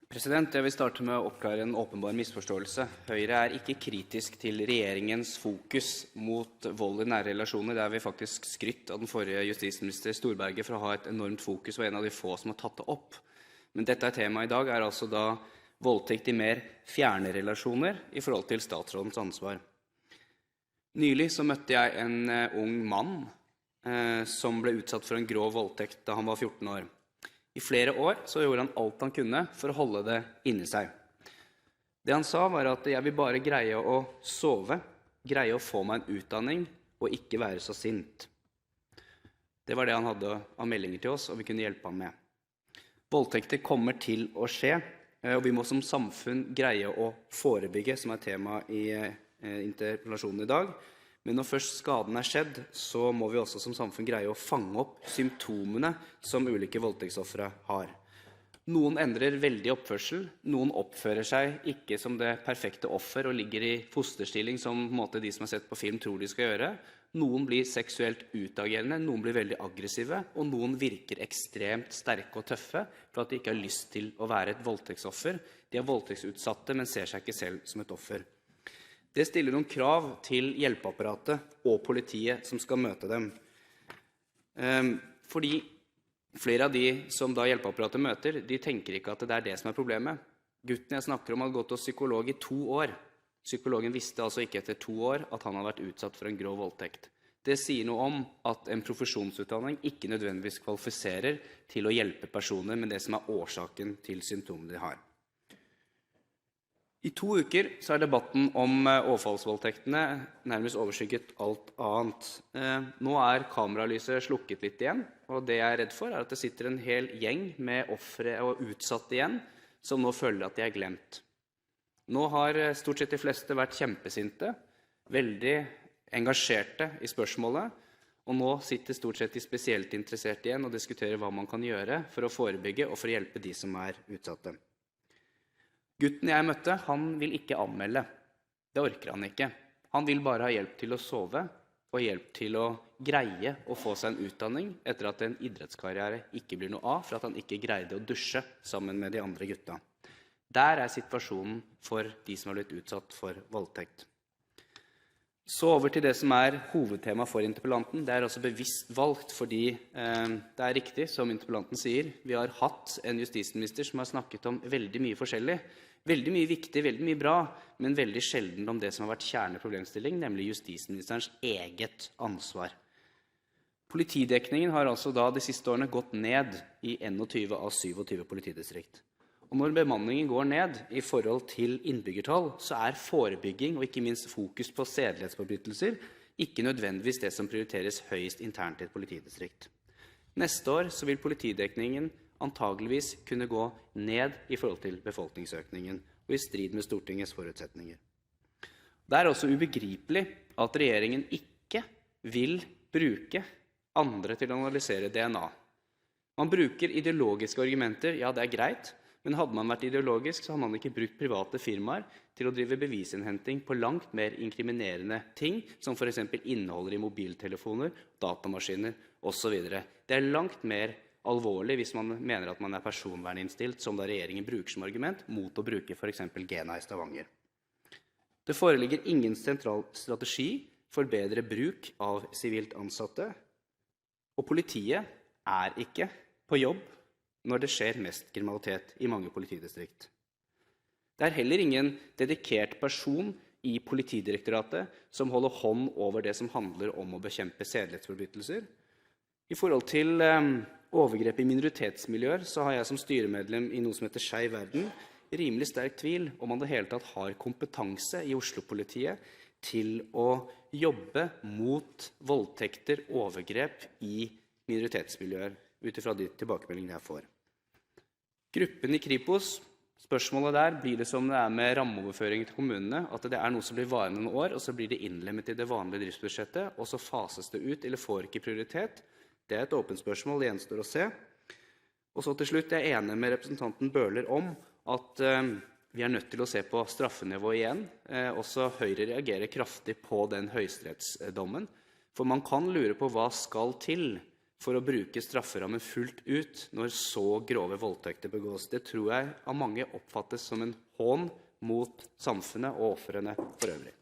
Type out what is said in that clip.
Jeg vil starte med å oppklare en åpenbar misforståelse. Høyre ikke kritisk til regjeringens fokus mot vold i nære relasjoner. Det vi faktisk skrytt av den forrige justisminister Storberget for å ha et enormt fokus, og en av de få som har tatt det opp. Men dette tema i dag altså da voldtekt i mer fjerne relasjoner i forhold til statsrådens ansvar. Nylig så møtte jeg en ung mann som ble utsatt for en grov voldtekt da han var 14 år. I flere år så gjorde han alt han kunne for å holde det inni seg. Det han sa var at jeg vil bare greie å sove, greie å få meg en utdanning og ikke være så sint. Det var det han hadde av meldinger til oss, og vi kunne hjelpe ham med. Voldtekter kommer til å skje, og vi må som samfunn greie å forebygge, som tema i interpellasjonen i dag. Men når først skaden skjedd, så må vi også som samfunn greie å fange opp symptomene som ulike voldtektsoffere har. Noen endrer veldig oppførsel, noen oppfører seg ikke som det perfekte offer og ligger i fosterstilling som på en måte de som har sett på film tror de skal gjøre. Noen blir seksuelt utagerende, noen blir veldig aggressive, og noen virker ekstremt sterke og tøffe for at de ikke har lyst til å være et voldtektsoffer. De voldtektsutsatte, men ser seg ikke selv som et offer. Det stiller noen krav til hjelpeapparatet og politiet som skal møte dem. Fordi flere av de som da hjelpeapparatet møter, de tenker ikke at det det som problemet. Gutten jeg snakker om hadde gått hos psykolog i 2 år. Psykologen visste altså ikke etter 2 år at han hadde vært utsatt for en grov voldtekt. Det sier noe om at en profesjonsutdanning ikke nødvendigvis kvalifiserer til å hjelpe personer med det som årsaken til symptomene de har. I 2 uker så debatten om overfallsvoldtektene nærmest overskygget alt annet. Nå kameralyset slukket litt igjen, og det jeg redd for at det sitter en hel gjeng med offre og utsatte igjen, som nå føler at de glemt. Nå har stort sett de fleste vært kjempesinte, veldig engasjerte i spørsmålet, og nå sitter stort sett de spesielt interesserte igjen og diskuterer hva man kan gjøre for å forebygge og for å hjelpe de som utsatte. Gutten jeg møtte, han vil ikke anmelde. Det orker han ikke. Han vil bare ha hjelp til å sove, og hjelp til å greie å få seg en utdanning etter at en idrettskarriere ikke blir noe av, for at han ikke greide å dusje sammen med de andre gutta. Der situasjonen for de som har blitt utsatt for voldtekt. Så over til det som hovedtema for interpellanten. Det også bevisst valgt, fordi det riktig, som interpellanten sier. Vi har hatt en justisminister som har snakket om veldig mye forskjellig. Veldig mye viktig, veldig mye bra, men veldig sjelden om det som har vært kjerneproblemstilling, nemlig justisministerens eget ansvar. Politidekningen har altså da de siste årene gått ned i 21 av 27 politidistrikt. Og når bemanningen går ned i forhold til innbyggertall, så forebygging og ikke minst fokus på sedelighetsforbrytelser ikke nødvendigvis det som prioriteres høyest internt i et politidistrikt. Neste år så vil politidekningen antageligvis kunne gå ned i forhold til befolkningsøkningen, og i strid med Stortingets forutsetninger. Det også ubegripelig at regjeringen ikke vil bruke andre til å analysere DNA. Man bruker ideologiske argumenter, ja det greit, men hadde man vært ideologisk, så hadde man ikke brukt private firmaer til å drive bevisinnhenting på langt mer inkriminerende ting, som for eksempel innholder i mobiltelefoner, datamaskiner osv. Det langt mer alvorlig hvis man mener at man personverninnstilt, som da regjeringen bruker som argument, mot å bruke for eksempel GENA i Stavanger. Det foreligger ingen sentral strategi for bedre bruk av sivilt ansatte, og politiet ikke på jobb når det skjer mest kriminalitet i mange politidistrikt. Det heller ingen dedikert person i Politidirektoratet som holder hånd over det som handler om å bekjempe sedelighetsforbrytelser. I forhold til overgrep i minoritetsmiljøer så har jeg som styremedlem i noe som heter Skeiv Verden rimelig sterk tvil om man det hele tatt har kompetanse i Oslo-politiet til å jobbe mot voldtekter, overgrep i minoritetsmiljøer, utifra de tilbakemeldingene jeg får. Gruppen i Kripos, spørsmålet blir det som det med rammeoverføring til kommunene, at det noe som blir varende noen år, og så blir det innlemmet i det vanlige driftsbudsjettet, og så fases det ut, eller får ikke prioritet. Det et åpent spørsmål, det gjenstår å se. Og så til slutt, jeg enig med representanten Bøhler om at vi nødt til å se på straffenivå igjen. Også Høyre reagerer kraftig på den høyesterettsdommen, for man kan lure på hva skal til for å bruke strafferammen fullt ut når så grove voldtekter begås. Det tror jeg av mange oppfattes som en hån mot samfunnet og ofrene for øvrig.